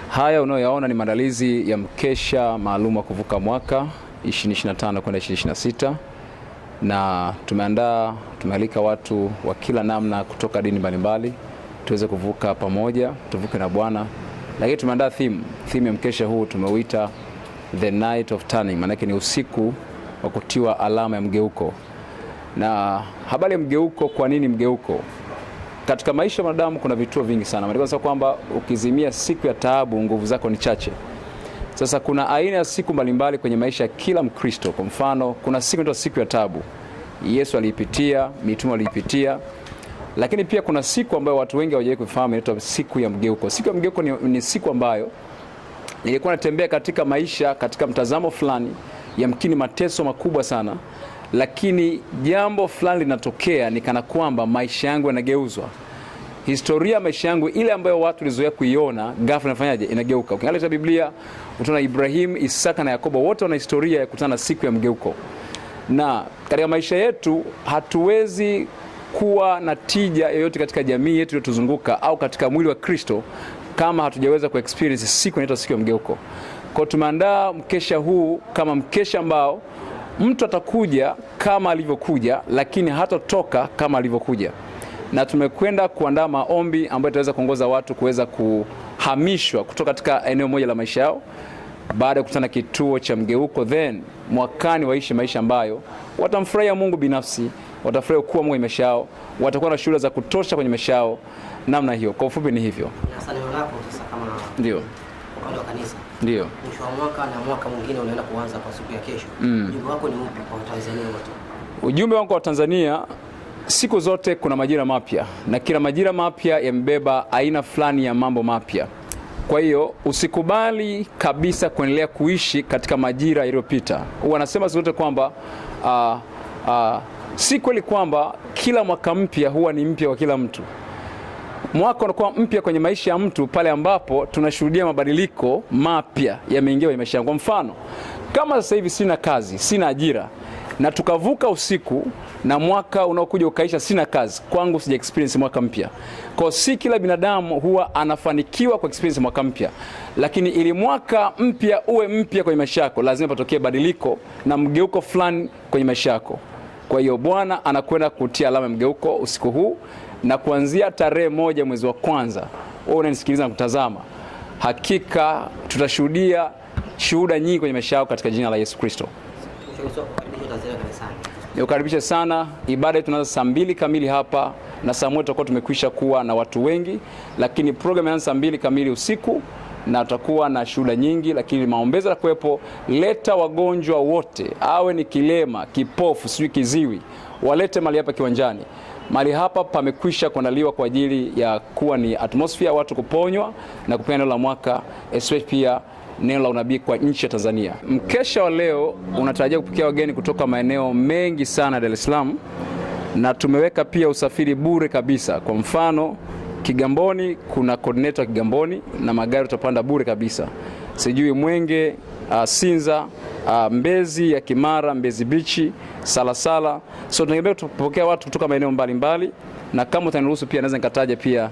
Haya unayoyaona ni maandalizi ya mkesha maalum wa kuvuka mwaka 2025 kwenda 2026, na tumealika watu wa kila namna kutoka dini mbalimbali tuweze kuvuka pamoja, tuvuke na Bwana. Lakini tumeandaa theme ya mkesha huu tumeuita The Night of Turning, maana yake ni usiku wa kutiwa alama ya mgeuko. Na habari ya mgeuko, kwa nini mgeuko? Katika maisha ya mwanadamu kuna vituo vingi sana. Maana kwa kwamba ukizimia siku ya taabu nguvu zako ni chache. Sasa kuna aina ya siku mbalimbali kwenye maisha ya kila Mkristo. Kwa mfano, kuna siku inaitwa siku ya taabu. Yesu aliipitia, mitume waliipitia. Lakini pia kuna siku ambayo watu wengi hawajawahi kufahamu, inaitwa siku ya mgeuko. Siku ya mgeuko ni siku ambayo nilikuwa natembea katika maisha katika mtazamo fulani, yamkini mateso makubwa sana, lakini jambo fulani linatokea nikana kwamba maisha yangu yanageuzwa. Historia ya maisha yangu ile ambayo watu walizoea kuiona ghafla inafanyaje? Inageuka. Ukiangalia Biblia utaona Ibrahim, Isaka na Yakobo wote wana historia ya kukutana na siku ya mgeuko. Na katika maisha yetu hatuwezi kuwa na tija yoyote katika jamii yetu iliyotuzunguka au katika mwili wa Kristo kama hatujaweza kuexperience siku inaitwa siku ya mgeuko. Kwa tumeandaa mkesha huu kama mkesha ambao mtu atakuja kama alivyokuja, lakini hatatoka kama alivyokuja. Na tumekwenda kuandaa maombi ambayo itaweza kuongoza watu kuweza kuhamishwa kutoka katika eneo moja la maisha yao baada ya kukutana kituo cha mgeuko, then mwakani waishi maisha ambayo watamfurahia Mungu binafsi, watafurahia kuwa Mungu maisha yao, watakuwa na shuhuda za kutosha kwenye maisha yao. Namna hiyo, kwa ufupi ni hivyo. Sasa neno lako sasa kama ndio upande wa kanisa. Ndio. Mwisho wa mwaka na mwaka mwingine unaenda kuanza kwa siku ya kesho. Ujumbe wako ni upi kwa Tanzania wote? Ujumbe wangu kwa Tanzania, siku zote kuna majira mapya na kila majira mapya yamebeba aina fulani ya mambo mapya. Kwa hiyo usikubali kabisa kuendelea kuishi katika majira yaliyopita. Wanasema siku zote kwamba si kweli kwamba kila mwaka mpya huwa ni mpya kwa kila mtu. Mwaka unakuwa mpya kwenye maisha ya mtu pale ambapo tunashuhudia mabadiliko mapya yameingia kwenye maisha yangu. Kwa mfano, kama sasa hivi sina kazi, sina ajira, na tukavuka usiku na mwaka unaokuja ukaisha sina kazi, kwangu sija experience mwaka mpya. Kwa si kila binadamu huwa anafanikiwa kwa experience mwaka mpya, lakini ili mwaka mpya uwe mpya kwenye maisha yako lazima patokee badiliko na mgeuko fulani kwenye maisha yako. Kwa hiyo Bwana anakwenda kutia alama ya mgeuko usiku huu, na kuanzia tarehe 1 mwezi wa kwanza, wewe unanisikiliza na kutazama, hakika tutashuhudia shuhuda nyingi kwenye maisha yako katika jina la Yesu Kristo. Niukaribishe sana. Ibada tunaanza saa 2 kamili hapa, na saa 1 tutakuwa tumekwisha kuwa na watu wengi, lakini program inaanza saa 2 kamili usiku na tutakuwa na shuhuda nyingi, lakini maombezi la kuwepo. Leta wagonjwa wote, awe ni kilema, kipofu, sijui kiziwi, walete mali hapa kiwanjani. Mali hapa pamekwisha kuandaliwa kwa ajili ya kuwa ni atmosphere watu kuponywa na kupeana neno la mwaka, especially pia neno la unabii kwa nchi ya Tanzania. Mkesha wa leo unatarajia kupokea wageni kutoka maeneo mengi sana Dar es Salaam, na tumeweka pia usafiri bure kabisa. Kwa mfano, Kigamboni kuna coordinator Kigamboni na magari utapanda bure kabisa. Sijui Mwenge, Sinza, Mbezi ya Kimara, Mbezi Beach, Salasala. So tunategemea tupokea watu kutoka maeneo mbalimbali, na kama utaniruhusu pia naweza nikataja pia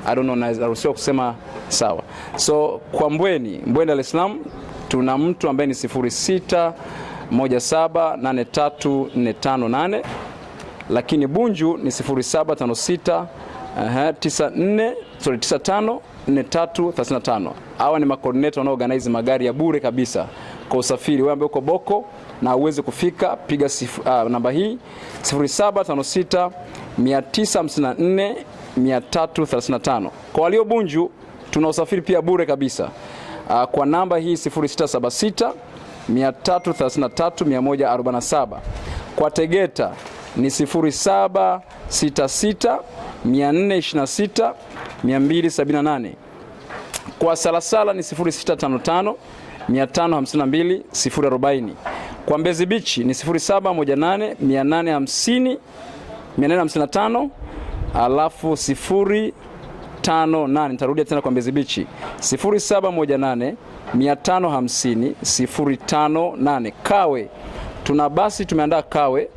I don't know, naruhusiwa kusema sawa. So kwa Mbweni Dar es Salaam tuna mtu ambaye ni 0617834458, lakini Bunju ni 0756944335. Hawa ni makoordinator wanao organize magari ya bure kabisa kwa usafiri. Wewe ambaye uko Boko na uweze kufika, piga namba hii 0756954335. Kwa walio Bunju tuna usafiri pia bure kabisa kwa namba hii 0676333147. Kwa Tegeta ni 0766426278. Kwa Salasala ni 0655552040. Kwa Mbezi Beach ni 0718850855 alafu 058. Nitarudia tena kwa Mbezi Beach 0718550058. Kawe tuna basi tumeandaa Kawe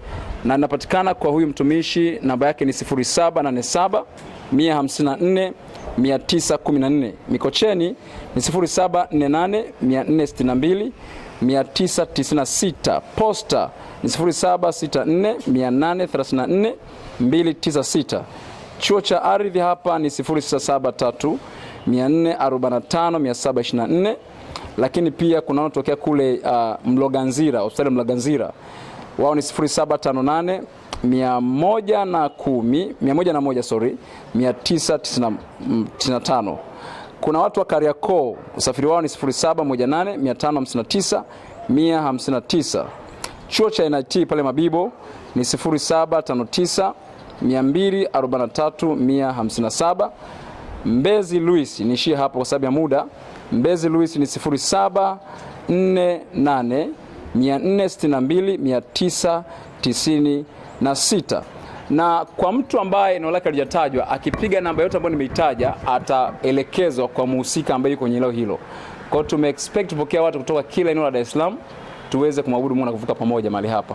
na inapatikana kwa huyu mtumishi, namba yake ni 0787 154 914. Mikocheni ni 0748 462 996. Posta ni 0764 834 296. Chuo cha ardhi hapa ni 0673 445 724. Lakini pia kuna wanaotokea kule Mloganzira, hospitali Mloganzira, wao ni 0758 101 995. Kuna watu wa Kariakoo, usafiri wao ni 0718 559 159. Chuo cha NIT pale Mabibo ni 0759 243 157. Mbezi Luis, niishie hapo kwa sababu ya muda. Mbezi Luis ni 0748 462 996. Na kwa mtu ambaye eneo lake halijatajwa, akipiga namba yote ambayo nimeitaja, ataelekezwa kwa muhusika ambaye yuko kwenye eneo hilo. Kwa hiyo tume expect kupokea watu kutoka kila eneo la Dar es Salaam tuweze kumwabudu Mungu na kuvuka pamoja mahali hapa.